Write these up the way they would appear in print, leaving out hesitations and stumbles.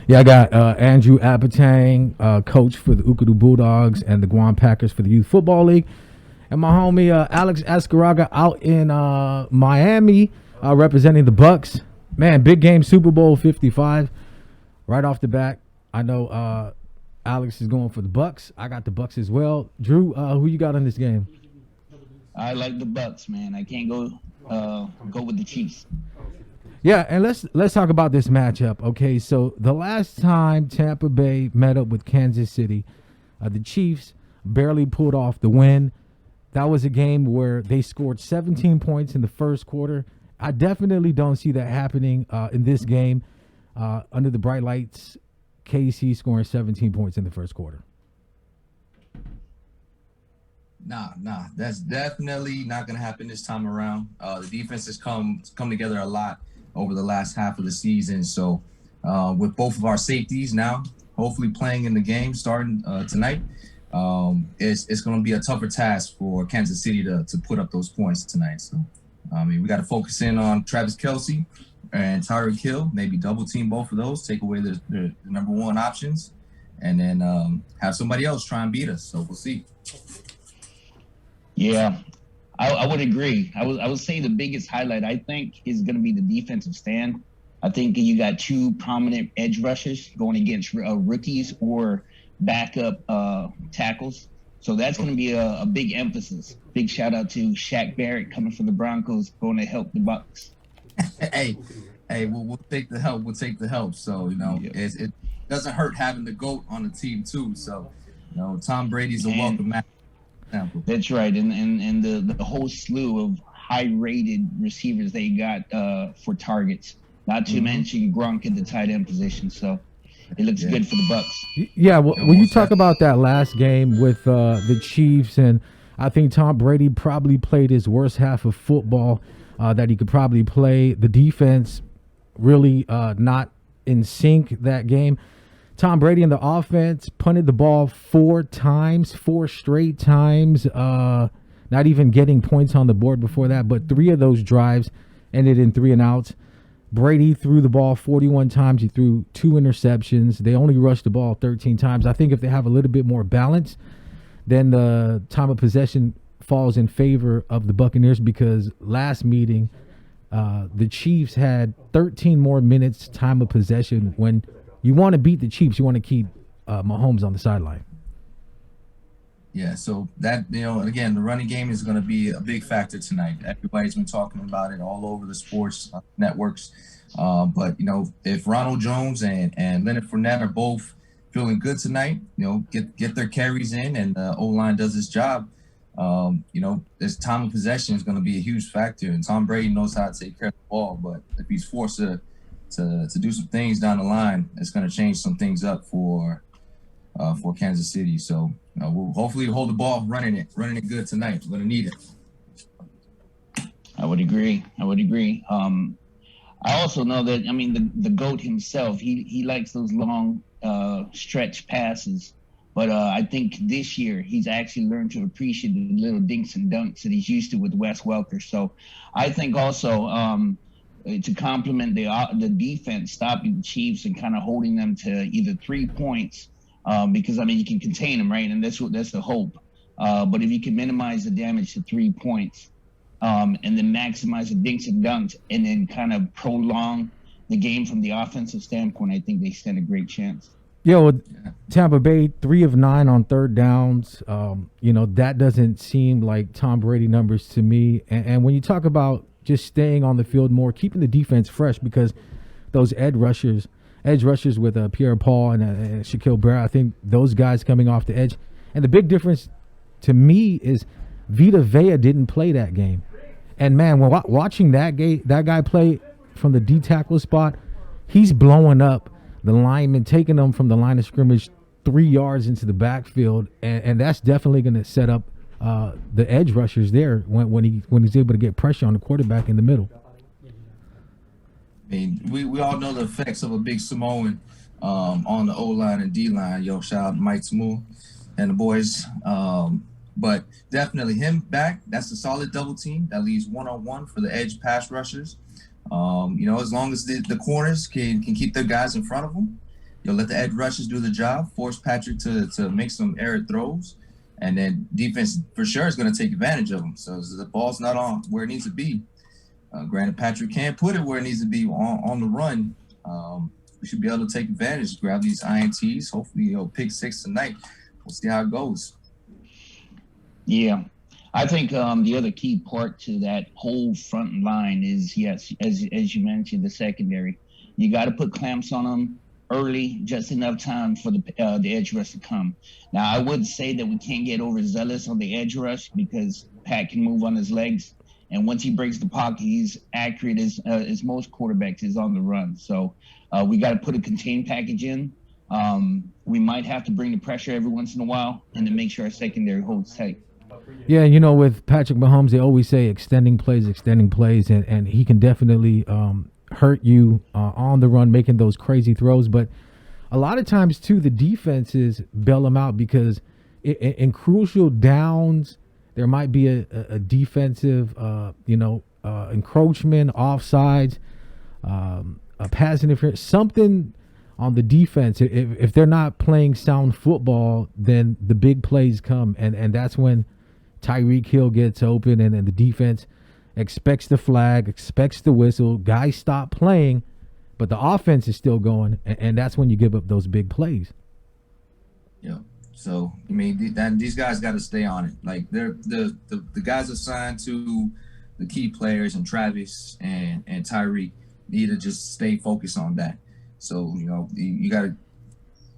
Yeah, I got Andrew Apatang, coach for the Ukadu Bulldogs and the Guam Packers for the Youth Football League, and my homie Alex Azcarraga out in Miami, representing the Bucks. Man, big game, Super Bowl 55. Right off the bat, I know Alex is going for the Bucks. I got the Bucks as well. Drew, who you got in this game? I like the Bucks, man. I can't go with the Chiefs. Yeah, and let's talk about this matchup. Okay, so the last time Tampa Bay met up with Kansas City, the Chiefs barely pulled off the win. That was a game where they scored 17 points in the first quarter. I definitely don't see that happening in this game. Under the bright lights, KC scoring 17 points in the first quarter. Nah, that's definitely not gonna happen this time around. The defense has come together a lot over the last half of the season. So with both of our safeties now, hopefully playing in the game starting tonight, it's going to be a tougher task for Kansas City to put up those points tonight. So I mean, we got to focus in on Travis Kelce and Tyreek Hill, maybe double team both of those, take away the number one options, and then have somebody else try and beat us. So we'll see. Yeah, I would agree. I would say the biggest highlight I think is going to be the defensive stand. I think you got two prominent edge rushers going against rookies or backup tackles. So that's going to be a big emphasis. Big shout out to Shaq Barrett coming from the Broncos, going to help the Bucks. hey, we'll take the help. We'll take the help. So it doesn't hurt having the GOAT on the team too. So Tom Brady's a welcome match. That's right, and the whole slew of high-rated receivers they got for targets. Not to mention Gronk at the tight end position. So it looks good for the Bucks. Yeah, well, when you talk about that last game with the Chiefs, and I think Tom Brady probably played his worst half of football that he could probably play. The defense really not in sync that game. Tom Brady in the offense punted the ball 4 straight times, not even getting points on the board before that. But 3 of those drives ended in 3 and outs. Brady threw the ball 41 times. He threw 2 interceptions. They only rushed the ball 13 times. I think if they have a little bit more balance, then the time of possession falls in favor of the Buccaneers, because last meeting, the Chiefs had 13 more minutes time of possession. When you want to beat the Chiefs, you want to keep Mahomes on the sideline. Yeah, so that, again, the running game is going to be a big factor tonight. Everybody's been talking about it all over the sports networks. But, if Ronald Jones and Leonard Fournette are both feeling good tonight, get their carries in, and the O-line does its job, this time of possession is going to be a huge factor. And Tom Brady knows how to take care of the ball. But if he's forced to do some things down the line, it's going to change some things up for Kansas City. So we'll hopefully hold the ball running it good tonight. We're going to need it. I would agree. I also know that, the GOAT himself, he likes those long stretch passes. But I think this year he's actually learned to appreciate the little dinks and dunks that he's used to with Wes Welker. So I think also to complement the defense, stopping the Chiefs and kind of holding them to either 3 points, because you can contain them, right? And that's the hope. But if you can minimize the damage to 3 points, and then maximize the dinks and dunks, and then kind of prolong the game from the offensive standpoint, I think they stand a great chance. Yeah, well, Tampa Bay 3 of 9 on third downs. That doesn't seem like Tom Brady numbers to me. And when you talk about just staying on the field more, keeping the defense fresh, because those edge rushers with Pierre Paul and Shaquille Barrett, I think those guys coming off the edge. And the big difference to me is Vita Vea didn't play that game. And, man, when watching that guy play from the D tackle spot, he's blowing up the lineman, taking them from the line of scrimmage 3 yards into the backfield. And that's definitely going to set up the edge rushers there when he's able to get pressure on the quarterback in the middle. I mean, we all know the effects of a big Samoan on the O-line and D-line. Shout out to Mike Smoo and the boys. But definitely him back, that's a solid double team. That leaves 1-on-1 for the edge pass rushers. As long as the corners can keep their guys in front of them, let the edge rushers do the job, force Patrick to make some error throws, and then defense for sure is going to take advantage of them. So the ball's not on where it needs to be. Granted, Patrick can't put it where it needs to be on the run. We should be able to take advantage, grab these INTs. Hopefully, pick 6 tonight. We'll see how it goes. Yeah. I think the other key part to that whole front line is, yes, as you mentioned, the secondary. You got to put clamps on them early, just enough time for the edge rush to come. Now, I would say that we can't get overzealous on the edge rush because Pat can move on his legs. And once he breaks the pocket, he's accurate as most quarterbacks is on the run. So we got to put a contained package in. We might have to bring the pressure every once in a while and then make sure our secondary holds tight. Yeah, with Patrick Mahomes, they always say extending plays, and he can definitely hurt you on the run, making those crazy throws. But a lot of times, too, the defenses bail him out because in crucial downs, there might be a defensive, encroachment, offsides, a pass interference, something on the defense. If they're not playing sound football, then the big plays come, and that's when Tyreek Hill gets open, and the defense expects the flag, expects the whistle. Guys stop playing, but the offense is still going, and that's when you give up those big plays. Yeah. So these guys got to stay on it. Like they're the guys assigned to the key players, and Travis and Tyreek need to just stay focused on that. So you got to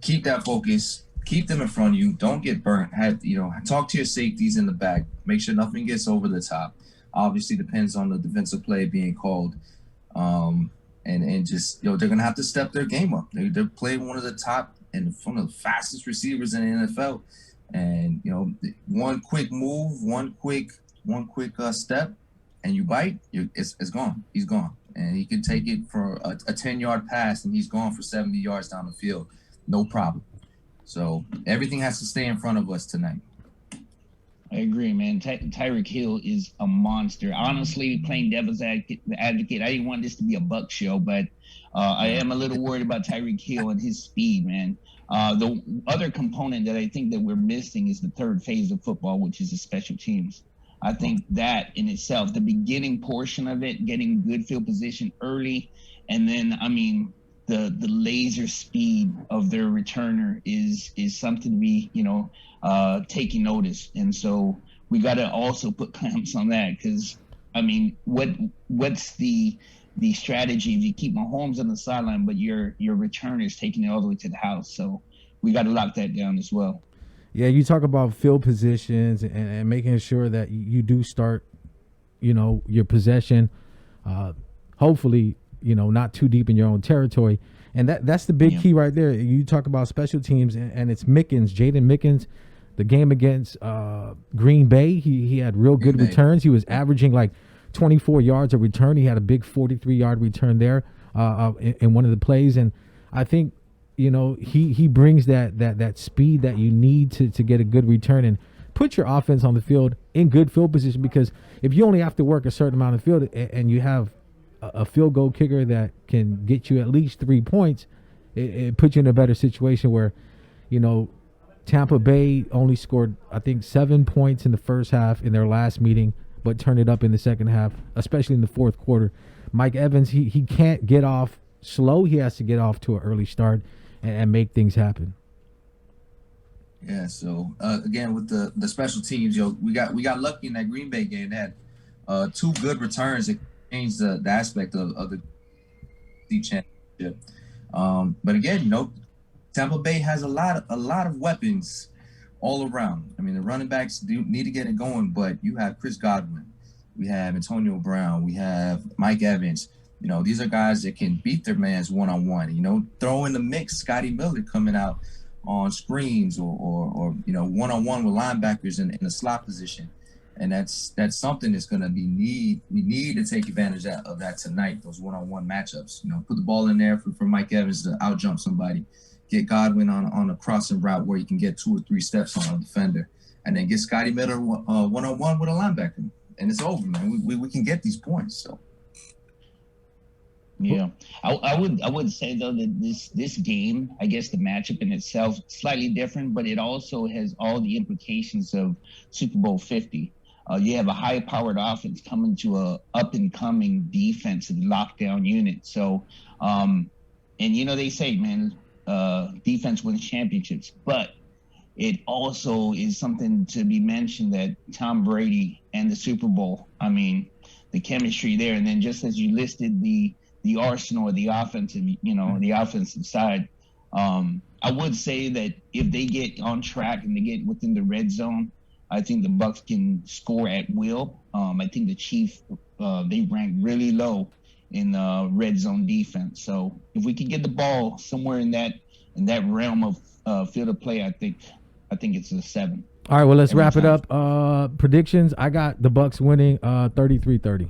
keep that focus. Keep them in front of you. Don't get burnt. Talk to your safeties in the back. Make sure nothing gets over the top. Obviously, depends on the defensive play being called. And just they're gonna have to step their game up. They're playing one of the top and one of the fastest receivers in the NFL. And one quick move, one quick step, and you bite. It's gone. He's gone, and he can take it for a 10-yard pass, and he's gone for 70 yards down the field, no problem. So everything has to stay in front of us tonight. I agree, man. Tyreek Hill is a monster. Honestly, playing devil's advocate, I didn't want this to be a Buck show, but I am a little worried about Tyreek Hill and his speed, man. The other component that I think that we're missing is the third phase of football, which is the special teams. I think that in itself, the beginning portion of it, getting good field position early, and then, the laser speed of their returner is something to be, taking notice. And so we got to also put clamps on that because, what's the strategy if you keep Mahomes on the sideline, but your returner is taking it all the way to the house? So we got to lock that down as well. Yeah, you talk about field positions and making sure that you do start, your possession, hopefully, not too deep in your own territory. And that's the big key right there. You talk about special teams, and it's Jaden Mickens. The game against Green Bay, he had real good returns. He was averaging like 24 yards a return. He had a big 43-yard return there in one of the plays. And I think, he brings that speed that you need to get a good return and put your offense on the field in good field position, because if you only have to work a certain amount of field and you have a field goal kicker that can get you at least 3 points, it puts you in a better situation where, Tampa Bay only scored, I think, 7 points in the first half in their last meeting, but turned it up in the second half, especially in the fourth quarter. Mike Evans, he can't get off slow. He has to get off to an early start and make things happen. Yeah, so again with the special teams, we got lucky in that Green Bay game. They had 2 good returns that changed the aspect of the championship. But again, Tampa Bay has a lot of weapons all around. The running backs do need to get it going, but you have Chris Godwin, we have Antonio Brown, we have Mike Evans. These are guys that can beat their mans one-on-one. Throw in the mix Scotty Miller coming out on screens or one-on-one with linebackers in the slot position. And that's something that's going to be we need to take advantage of that tonight, those one-on-one matchups. Put the ball in there for Mike Evans to out-jump somebody. Get Godwin on a crossing route where you can get 2 or 3 steps on a defender. And then get Scotty Miller one-on-one with a linebacker. And it's over, man. We can get these points, so. Yeah, I would say though that this game, I guess the matchup in itself slightly different, but it also has all the implications of Super Bowl 50. You have a high-powered offense coming to a up-and-coming defensive lockdown unit. So, and they say, man, defense wins championships, but it also is something to be mentioned that Tom Brady and the Super Bowl. I mean, the chemistry there, and then just as you listed the arsenal of the offensive, the offensive side. I would say that if they get on track and they get within the red zone, I think the Bucs can score at will. I think the Chiefs, they rank really low in red zone defense. So if we can get the ball somewhere in that realm of field of play, I think it's a 7. All right, well, let's wrap it up. Predictions. I got the Bucs winning 33-30.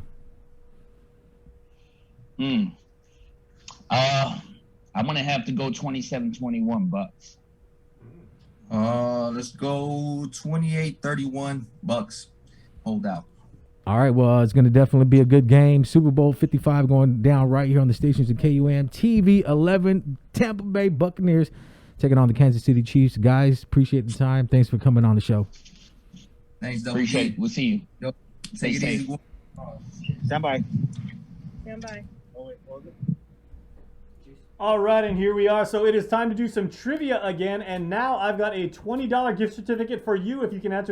I'm gonna have to go 27-21 Bucs. Let's go 28-31 Bucs. Hold out. All right, well, it's going to definitely be a good game. Super Bowl 55 going down right here on the stations of KUM TV 11. Tampa Bay Buccaneers taking on the Kansas City Chiefs. Guys, appreciate the time. Thanks for coming on the show. Thanks, Appreciate it. We'll see you. Yep. Stay safe. Stand by. Stand by. All right, and here we are. So it is time to do some trivia again, and now I've got a $20 gift certificate for you if you can answer